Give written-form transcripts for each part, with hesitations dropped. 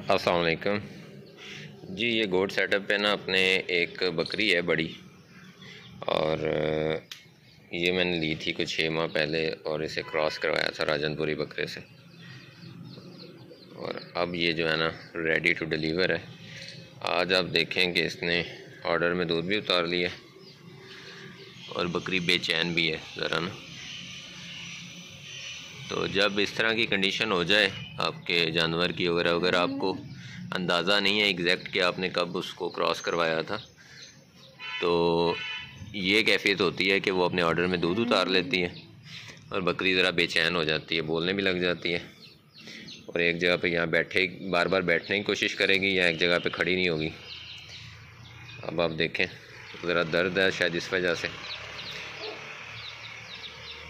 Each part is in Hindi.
अस्सलाम वालेकुम जी। ये गोट सेटअप पे ना अपने एक बकरी है बड़ी, और ये मैंने ली थी कुछ 6 माह पहले और इसे क्रॉस करवाया था राजनपुरी बकरे से। और अब ये जो है ना रेडी टू डिलीवर है। आज आप देखें कि इसने ऑर्डर में दूध भी उतार लिया और बकरी बेचैन भी है ज़रा ना। तो जब इस तरह की कंडीशन हो जाए आपके जानवर की, अगर आपको अंदाज़ा नहीं है एग्जैक्ट कि आपने कब उसको क्रॉस करवाया था, तो ये कैफियत होती है कि वो अपने ऑर्डर में दूध उतार लेती है और बकरी ज़रा बेचैन हो जाती है, बोलने भी लग जाती है और एक जगह पे यहाँ बैठे बार बार बैठने की कोशिश करेगी या एक जगह पे खड़ी नहीं होगी। अब आप देखें ज़रा दर्द है शायद इस वजह से,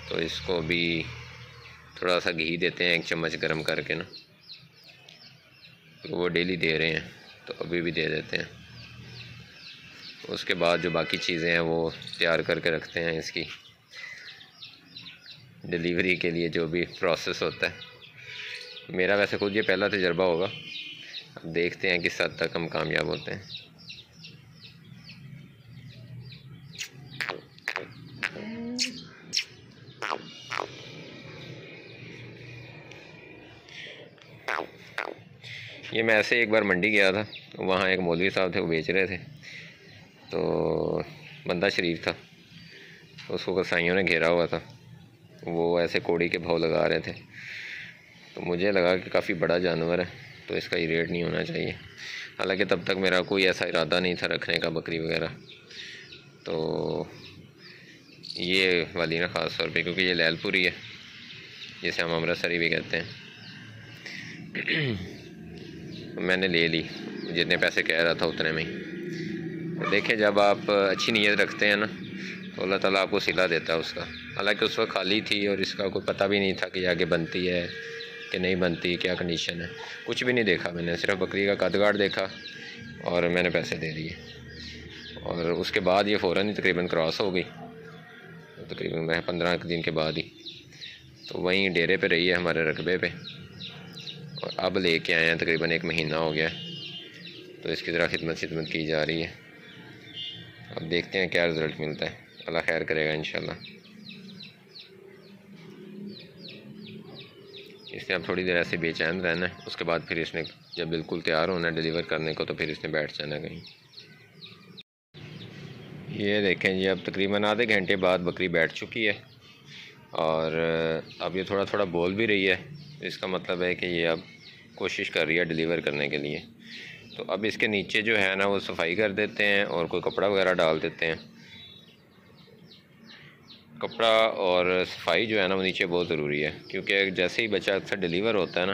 तो इसको भी थोड़ा सा घी देते हैं 1 चम्मच गर्म करके ना, तो वो डेली दे रहे हैं तो अभी भी दे देते हैं। उसके बाद जो बाकी चीज़ें हैं वो तैयार करके रखते हैं इसकी डिलीवरी के लिए, जो भी प्रोसेस होता है। मेरा वैसे खुद ये पहला तजर्बा होगा, अब देखते हैं किस हद तक हम कामयाब होते हैं। ये मैं ऐसे एक बार मंडी गया था, वहाँ एक मौलवी साहब थे, वो बेच रहे थे। तो बंदा शरीफ था, उसको कसाईयों ने घेरा हुआ था, वो ऐसे कोड़ी के भाव लगा रहे थे। तो मुझे लगा कि काफ़ी बड़ा जानवर है तो इसका ये रेट नहीं होना चाहिए। हालांकि तब तक मेरा कोई ऐसा इरादा नहीं था रखने का बकरी वगैरह। तो ये वाली ना ख़ास तौर पे, क्योंकि ये लैलपुरी है जिसे हम अमृतसरी भी कहते हैं, तो मैंने ले ली, जितने पैसे कह रहा था उतने में ही। तो देखें, जब आप अच्छी नीयत रखते हैं ना तो अल्लाह ताला आपको सिला देता है उसका। हालांकि उस वक्त खाली थी और इसका कोई पता भी नहीं था कि आगे बनती है कि नहीं बनती, क्या कंडीशन है, कुछ भी नहीं देखा मैंने। सिर्फ बकरी का कदगाड़ देखा और मैंने पैसे दे दिए। और उसके बाद ये फ़ौरन ही तकरीबन क्रॉस हो गई, तकरीबन 15 दिन के बाद ही। तो वहीं डेरे पे रही है हमारे रकबे पे, और अब लेके आए हैं, तकरीबन 1 महीना हो गया। तो इसकी ज़रा खिदमत की जा रही है। अब देखते हैं क्या रिज़ल्ट मिलता है, अल्लाह खैर करेगा इंशाल्लाह। इसने अब थोड़ी देर ऐसे बेचैन रहना है, उसके बाद फिर इसने जब बिल्कुल तैयार होना है डिलीवर करने को, तो फिर इसने बैठ जाना कहीं। ये देखें जी, अब तकरीबन आधे घंटे बाद बकरी बैठ चुकी है और अब ये थोड़ा थोड़ा बोल भी रही है। इसका मतलब है कि ये अब कोशिश कर रही है डिलीवर करने के लिए। तो अब इसके नीचे जो है ना वो सफाई कर देते हैं और कोई कपड़ा वगैरह डाल देते हैं। कपड़ा और सफाई जो है ना वो नीचे बहुत ज़रूरी है, क्योंकि जैसे ही बच्चा अक्सर डिलीवर होता है ना,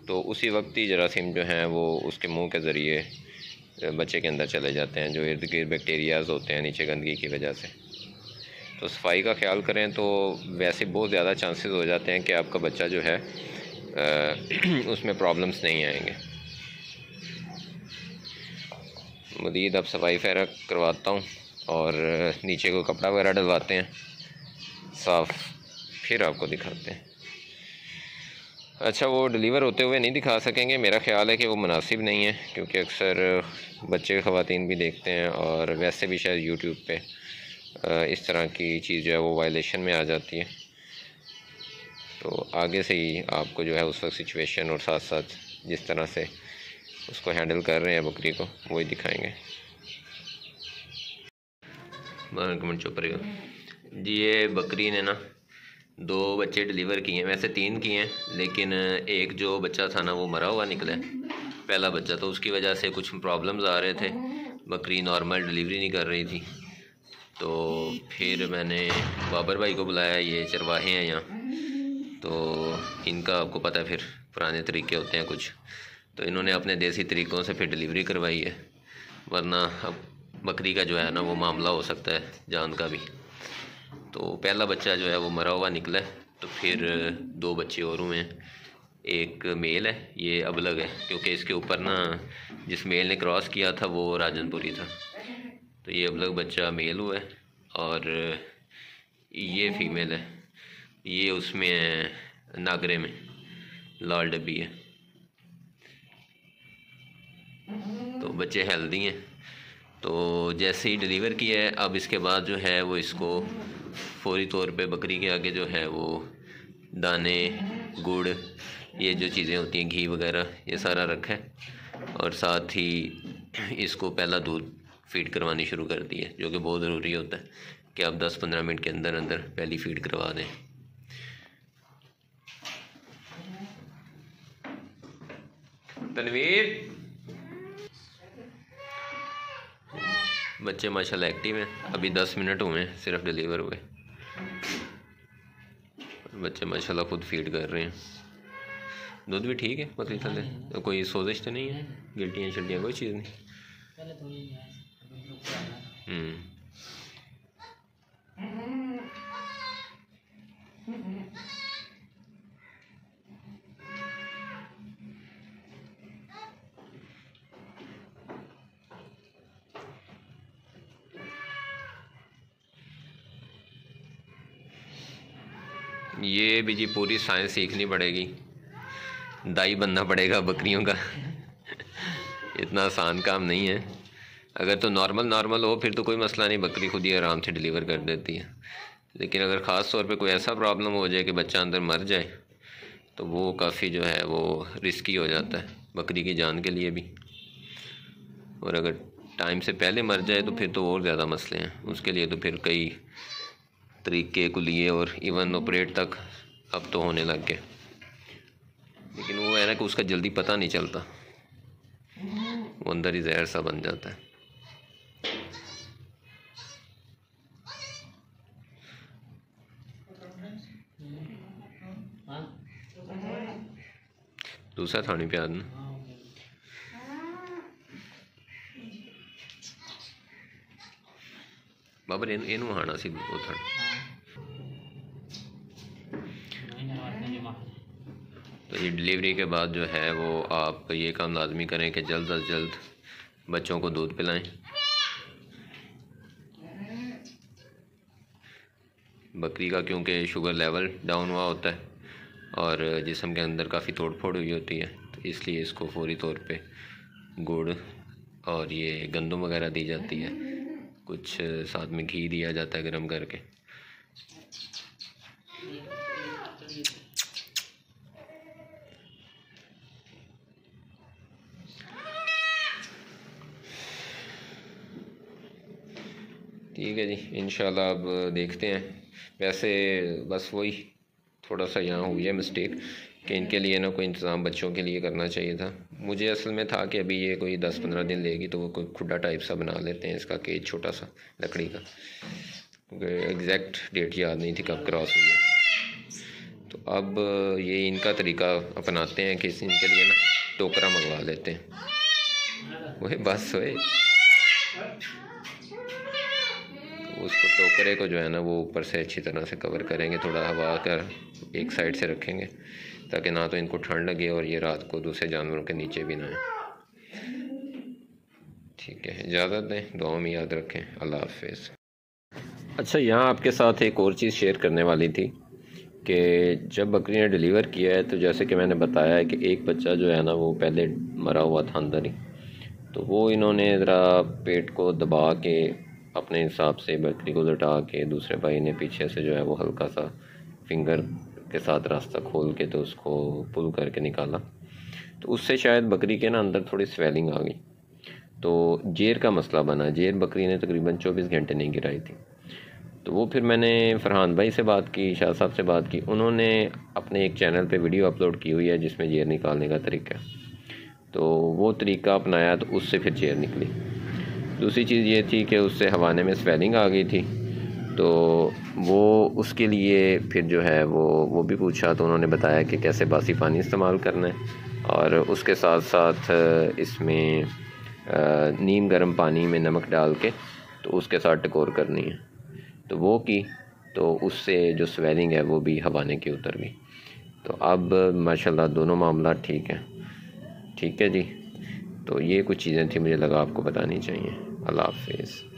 तो उसी वक्त ही जरासीम जो हैं वो उसके मुंह के ज़रिए बच्चे के अंदर चले जाते हैं, जो इर्द गिर्द बैक्टीरियाज़ होते हैं नीचे गंदगी की वजह से। तो सफाई का ख्याल करें तो वैसे बहुत ज़्यादा चांसेस हो जाते हैं कि आपका बच्चा जो है उसमें प्रॉब्लम्स नहीं आएंगे। मज़ीद अब सफाई वगैरह करवाता हूँ और नीचे को कपड़ा वगैरह डलवाते हैं साफ़, फिर आपको दिखाते हैं। अच्छा, वो डिलीवर होते हुए नहीं दिखा सकेंगे, मेरा ख़्याल है कि वो मुनासिब नहीं है, क्योंकि अक्सर बच्चे ख़वातीन भी देखते हैं और वैसे भी शायद यूट्यूब पे इस तरह की चीज़ जो है वो वायलेशन में आ जाती है। तो आगे से ही आपको जो है उस वक्त सिचुएशन और साथ साथ जिस तरह से उसको हैंडल कर रहे हैं बकरी को, वही दिखाएंगे। मिनट चुप रहिएगा जी। ये बकरी ने ना 2 बच्चे डिलीवर किए हैं, वैसे 3 किए हैं, लेकिन एक जो बच्चा था ना वो मरा हुआ निकला है, पहला बच्चा। तो उसकी वजह से कुछ प्रॉब्लम्स आ रहे थे, बकरी नॉर्मल डिलीवरी नहीं कर रही थी। तो फिर मैंने बाबर भाई को बुलाया, ये चरवाहे हैं यहाँ, तो इनका आपको पता है फिर पुराने तरीके होते हैं कुछ, तो इन्होंने अपने देसी तरीक़ों से फिर डिलीवरी करवाई है। वरना अब बकरी का जो है ना वो मामला हो सकता है जान का भी। तो पहला बच्चा जो है वो मरा हुआ निकला है, तो फिर 2 बच्चे और हुए हैं। एक मेल है, ये अबलग है, क्योंकि इसके ऊपर ना जिस मेल ने क्रॉस किया था वो राजनपुरी था, तो ये अबलग बच्चा मेल हुआ है और ये फीमेल है। ये उसमें है नागरे में, लाल डब्बी है। बच्चे हेल्दी हैं। तो जैसे ही डिलीवर किया है, अब इसके बाद जो है वो इसको फौरी तौर पे बकरी के आगे जो है वो दाने, गुड़, ये जो चीज़ें होती हैं, घी वगैरह, ये सारा रखा है। और साथ ही इसको पहला दूध फीड करवानी शुरू कर दी है, जो कि बहुत ज़रूरी होता है कि आप 10-15 मिनट के अंदर अंदर पहली फीड करवा दें। तनवीर, बच्चे माशाल्लाह एक्टिव हैं। अभी 10 मिनट हुए हैं सिर्फ डिलीवर हुए। बच्चे माशाल्लाह खुद फीड कर रहे हैं। दूध भी ठीक है, पतली थले, तो कोई सोजिश तो नहीं है, गिल्टियाँ शिल्टियाँ कोई चीज़ नहीं। ये भी जी पूरी साइंस सीखनी पड़ेगी, दाई बनना पड़ेगा बकरियों का। इतना आसान काम नहीं है। अगर तो नॉर्मल हो फिर तो कोई मसला नहीं, बकरी खुद ही आराम से डिलीवर कर देती है। लेकिन अगर ख़ास तौर पे कोई ऐसा प्रॉब्लम हो जाए कि बच्चा अंदर मर जाए, तो वो काफ़ी जो है वो रिस्की हो जाता है बकरी की जान के लिए भी। और अगर टाइम से पहले मर जाए तो फिर तो और ज़्यादा मसले हैं। उसके लिए तो फिर कई तरीके कुलिए और इवन ऑपरेट तक अब तो होने लग गए। लेकिन वो है ना कि उसका जल्दी पता नहीं चलता, वो अंदर ही जहर सा बन जाता है। दूसरा थानी पे आदमी बाबर इन वहाना सी वो था। तो ये डिलीवरी के बाद जो है वो आप ये काम लाजमी करें कि जल्द अज जल्द बच्चों को दूध पिलाएं। बकरी का क्योंकि शुगर लेवल डाउन हुआ होता है और जिस्म के अंदर काफ़ी तोड़ फोड़ हुई होती है, तो इसलिए इसको फौरी तौर पे गुड़ और ये गंदम वगैरह दी जाती है, कुछ साथ में घी दिया जाता है गर्म करके। ठीक है जी, इंशाल्लाह अब देखते हैं। वैसे बस वही थोड़ा सा यहाँ हुई है मिस्टेक कि इनके लिए ना कोई इंतज़ाम बच्चों के लिए करना चाहिए था। मुझे असल में था कि अभी ये कोई 10-15 दिन लेगी तो वो कोई खुड्डा टाइप सा बना लेते हैं इसका केज छोटा सा लकड़ी का, क्योंकि एग्जैक्ट डेट याद नहीं थी कब क्रॉस हुई है। तो अब ये इनका तरीका अपनाते हैं कि इनके लिए ना टोकरा मंगवा लेते हैं। वही बस वही उसको टोकरे को जो है ना वो ऊपर से अच्छी तरह से कवर करेंगे, थोड़ा हवा कर एक साइड से रखेंगे ताकि ना तो इनको ठंड लगे और ये रात को दूसरे जानवरों के नीचे भी ना आए। ठीक है, इजाज़त दें, दुआ में याद रखें। अल्लाह हाफिज़। अच्छा, यहाँ आपके साथ एक और चीज़ शेयर करने वाली थी कि जब बकरी ने डिलीवर किया है तो जैसे कि मैंने बताया है कि एक बच्चा जो है ना वो पहले मरा हुआ था अंदर ही, तो वो इन्होंने ज़रा पेट को दबा के अपने हिसाब से बकरी को लटा के दूसरे भाई ने पीछे से जो है वो हल्का सा फिंगर के साथ रास्ता खोल के तो उसको पुल करके निकाला। तो उससे शायद बकरी के ना अंदर थोड़ी स्वेलिंग आ गई, तो जेर का मसला बना। जेर बकरी ने तकरीबन 24 घंटे नहीं गिराई थी। तो वो फिर मैंने फरहान भाई से बात की, शाह साहब से बात की, उन्होंने अपने एक चैनल पे वीडियो अपलोड की हुई है जिसमें जेर निकालने का तरीका, तो वो तरीका अपनाया तो उससे फिर जेर निकली। दूसरी चीज़ ये थी कि उससे हवाने में स्वेलिंग आ गई थी, तो वो उसके लिए फिर जो है वो भी पूछा, तो उन्होंने बताया कि कैसे बासी पानी इस्तेमाल करना है और उसके साथ साथ इसमें नीम गर्म पानी में नमक डाल के तो उसके साथ टकोर करनी है। तो वो की तो उससे जो स्वेलिंग है वो भी हवाने की उतर गई। तो अब माशाल्लाह दोनों मामला ठीक है। ठीक है जी, तो ये कुछ चीज़ें थी मुझे लगा आपको बतानी चाहिए। अल्लाह हाफिज़।